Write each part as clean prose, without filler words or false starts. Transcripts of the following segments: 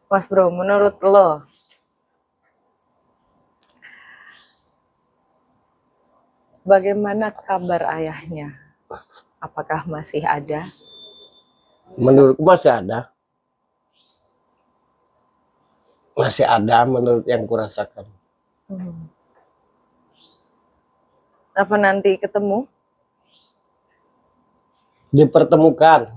Mas Bro, menurut lo, bagaimana kabar ayahnya? Apakah masih ada? Menurutku masih ada menurut yang kurasakan. Apa nanti ketemu? Dipertemukan.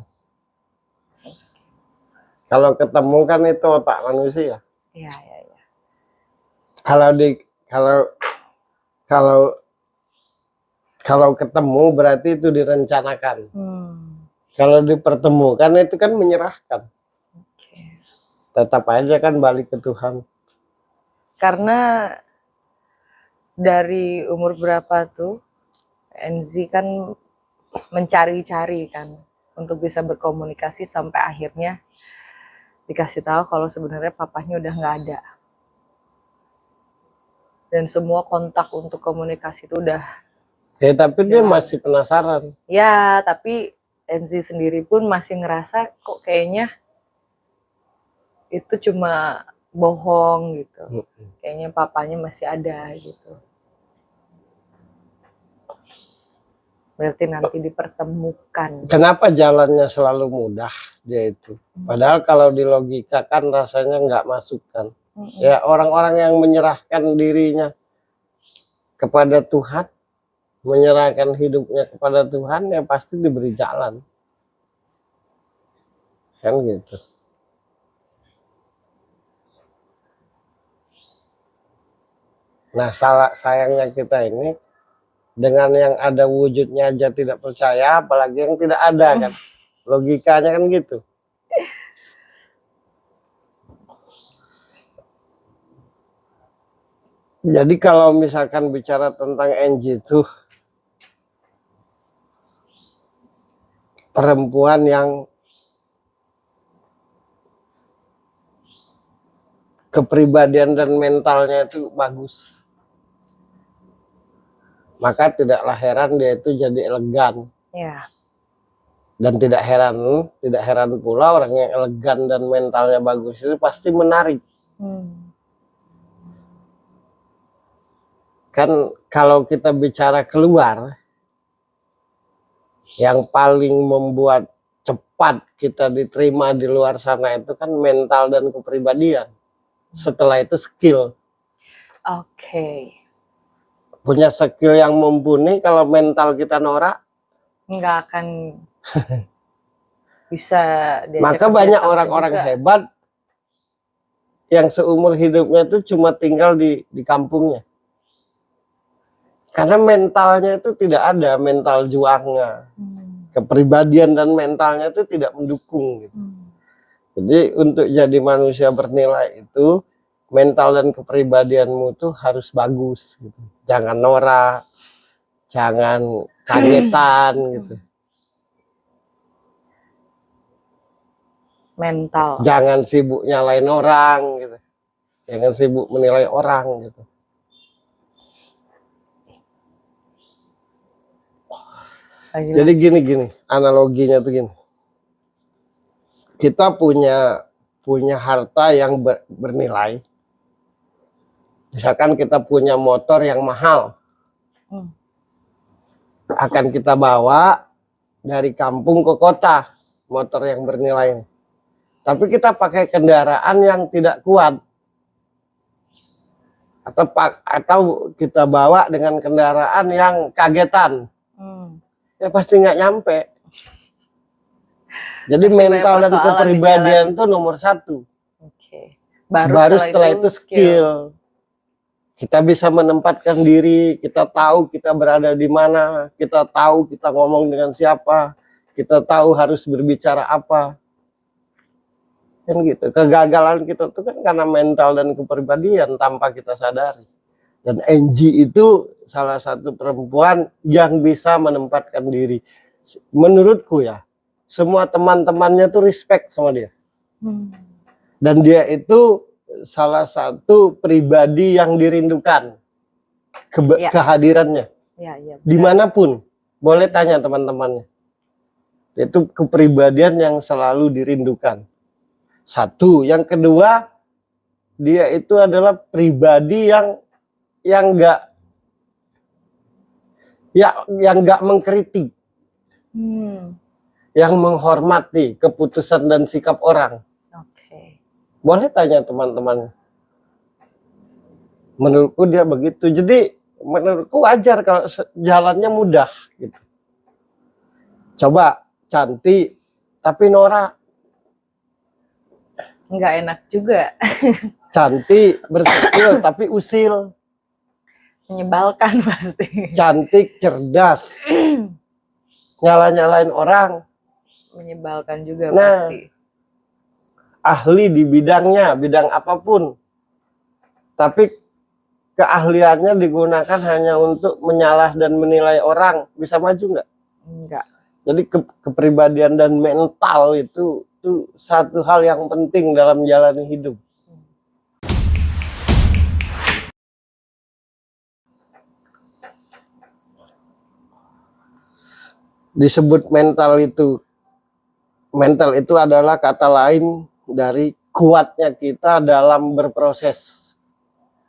Kalau ketemu kan itu otak manusia. Iya, iya, iya. Kalau ketemu berarti itu direncanakan. Kalau dipertemukan itu kan menyerahkan. Oke. Tetap aja kan balik ke Tuhan. Karena dari umur berapa tuh Enzi kan mencari-cari kan untuk bisa berkomunikasi sampai akhirnya dikasih tahu kalau sebenarnya papahnya udah nggak ada. Dan semua kontak untuk komunikasi itu udah. Ya tapi dia masih penasaran. Ya, tapi Enzi sendiri pun masih ngerasa kok kayaknya itu cuma bohong gitu. Kayaknya papanya masih ada gitu. Berarti nanti dipertemukan. Kenapa jalannya selalu mudah dia itu? Padahal kalau di logika kan rasanya nggak masuk kan. Ya orang-orang yang menyerahkan dirinya kepada Tuhan, menyerahkan hidupnya kepada Tuhan, ya pasti diberi jalan. Kan gitu. Nah, sayangnya kita ini dengan yang ada wujudnya aja tidak percaya, apalagi yang tidak ada kan. Logikanya kan gitu. Jadi kalau misalkan bicara tentang Angie itu perempuan yang kepribadian dan mentalnya itu bagus. Maka tidaklah heran dia itu jadi elegan. Ya. Dan tidak heran pula orang yang elegan dan mentalnya bagus itu pasti menarik. Kan kalau kita bicara keluar, yang paling membuat cepat kita diterima di luar sana itu kan mental dan kepribadian. Setelah itu skill. Oke. Punya skill yang mumpuni, kalau mental kita norak, nggak akan bisa diajak. Maka banyak orang-orang hebat yang seumur hidupnya itu cuma tinggal di kampungnya. Karena mentalnya itu tidak ada, mental juangnya. Kepribadian dan mentalnya itu tidak mendukung gitu. Jadi untuk jadi manusia bernilai itu mental dan kepribadianmu tuh harus bagus gitu. Jangan norak, jangan kagetan gitu. Mental. Jangan sibuk nyalain orang gitu. Jangan sibuk menilai orang gitu. Jadi gini, analoginya tuh gini. Kita punya harta yang bernilai. Misalkan kita punya motor yang mahal. Akan kita bawa dari kampung ke kota, motor yang bernilai. Tapi kita pakai kendaraan yang tidak kuat. Atau kita bawa dengan kendaraan yang kagetan. Ya pasti nggak nyampe. Jadi pasti mental dan kepribadian itu nomor satu. Baru setelah itu skill. Kita bisa menempatkan diri, kita tahu kita berada di mana, kita tahu kita ngomong dengan siapa, kita tahu harus berbicara apa. Kan gitu. Kegagalan kita tuh kan karena mental dan kepribadian tanpa kita sadari. Dan Angie itu salah satu perempuan yang bisa menempatkan diri. Menurutku ya, semua teman-temannya tuh respect sama dia. Dan dia itu salah satu pribadi yang dirindukan. Kehadirannya. Dimanapun. Boleh tanya teman-temannya. Itu kepribadian yang selalu dirindukan. Satu, yang kedua, dia itu adalah pribadi yang nggak mengkritik, yang menghormati keputusan dan sikap orang. Oke. Boleh tanya teman-teman. Menurutku dia begitu. Jadi menurutku wajar kalau jalannya mudah gitu. Coba cantik tapi norak. Nggak enak juga. Cantik berskill tapi usil. Menyebalkan pasti. Cantik cerdas. Nyala-nyalain orang. Menyebalkan juga Nah, pasti. ahli di bidangnya, bidang apapun. Tapi keahliannya digunakan hanya untuk menyalah dan menilai orang. Bisa maju nggak? Enggak. Jadi kepribadian dan mental itu satu hal yang penting dalam menjalani hidup. Disebut mental itu adalah kata lain dari kuatnya kita dalam berproses,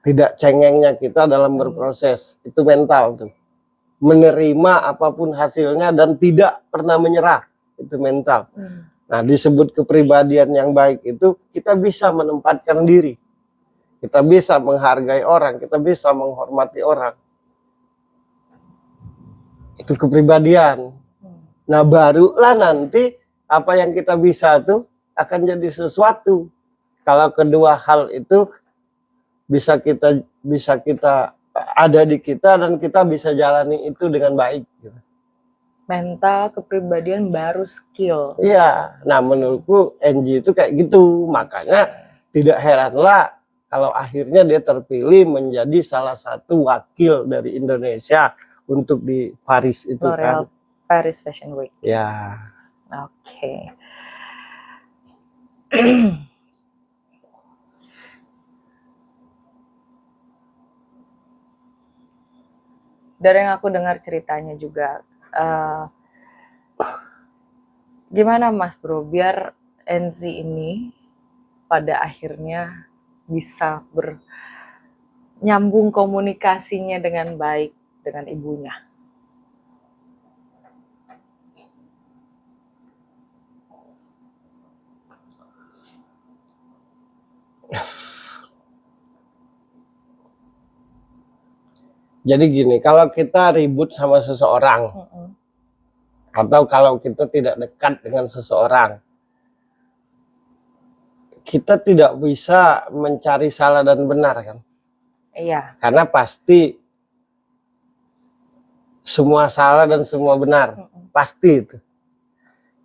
tidak cengengnya kita dalam berproses. Itu mental tuh, menerima apapun hasilnya dan tidak pernah menyerah, itu mental. Nah, disebut kepribadian yang baik itu kita bisa menempatkan diri, kita bisa menghargai orang, kita bisa menghormati orang. Itu kepribadian. Nah, barulah nanti apa yang kita bisa tuh akan jadi sesuatu. Kalau kedua hal itu bisa kita ada di kita dan kita bisa jalani itu dengan baik gitu. Mental, kepribadian baru skill. Iya. Nah, menurutku NG itu kayak gitu. Makanya tidak heranlah kalau akhirnya dia terpilih menjadi salah satu wakil dari Indonesia untuk di Paris itu L'Oreal kan. Paris Fashion Week. Ya. Oke. Dari yang aku dengar ceritanya juga, gimana Mas Bro biar NZ ini pada akhirnya bisa nyambung komunikasinya dengan baik dengan ibunya? Jadi gini, kalau kita ribut sama seseorang, atau kalau kita tidak dekat dengan seseorang, kita tidak bisa mencari salah dan benar kan? Iya. Karena pasti semua salah dan semua benar, pasti itu.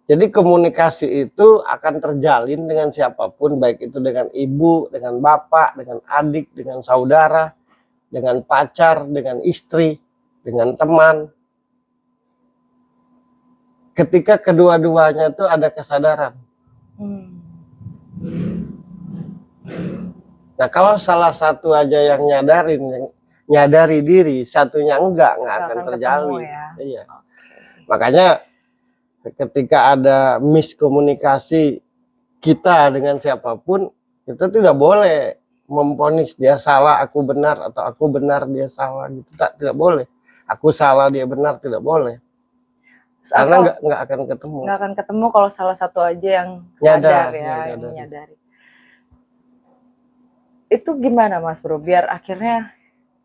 Jadi komunikasi itu akan terjalin dengan siapapun, baik itu dengan ibu, dengan bapak, dengan adik, dengan saudara, dengan pacar, dengan istri, dengan teman. Ketika kedua-duanya itu ada kesadaran. Nah, kalau salah satu aja yang nyadari diri, satunya enggak akan terjalin. Ya? Iya. Makanya ketika ada miskomunikasi kita dengan siapapun, kita tidak boleh memvonis dia salah, aku benar, atau aku benar dia salah gitu. Tidak boleh. Aku salah dia benar, tidak boleh. Karena nggak akan ketemu. Nggak akan ketemu kalau salah satu aja yang sadar yang menyadari. Itu gimana Mas Bro? Biar akhirnya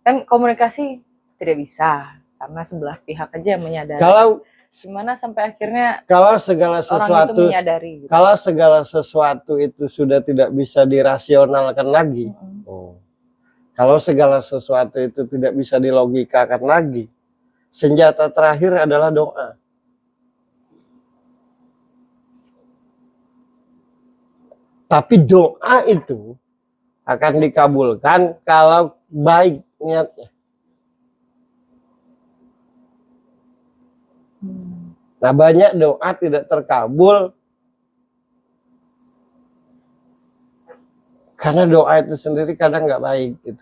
kan komunikasi tidak bisa karena sebelah pihak aja yang menyadari. Gimana sampai akhirnya kalau segala sesuatu orang itu menyadari gitu. Kalau segala sesuatu itu sudah tidak bisa dirasionalkan lagi, kalau segala sesuatu itu tidak bisa dilogikakan lagi, senjata terakhir adalah doa. Tapi doa itu akan dikabulkan kalau baik niatnya. Nah, banyak doa tidak terkabul karena doa itu sendiri kadang nggak baik gitu.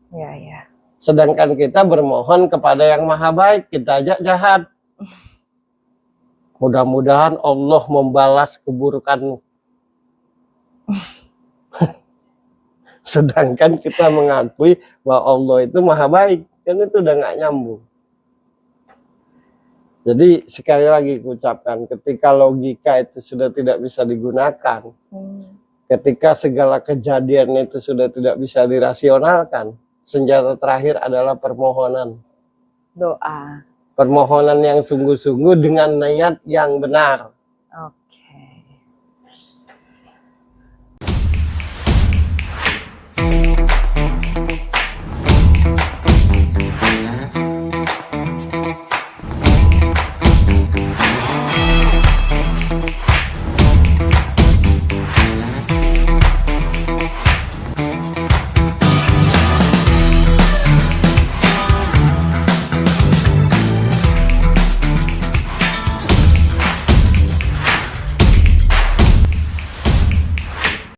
Ya. Sedangkan kita bermohon kepada yang maha baik, kita aja jahat. Mudah-mudahan Allah membalas keburukanmu. Sedangkan kita mengakui bahwa Allah itu maha baik, kan itu udah nggak nyambung. Jadi sekali lagi ucapkan, ketika logika itu sudah tidak bisa digunakan, ketika segala kejadian itu sudah tidak bisa dirasionalkan, senjata terakhir adalah permohonan. Doa. Permohonan yang sungguh-sungguh dengan niat yang benar. Oke.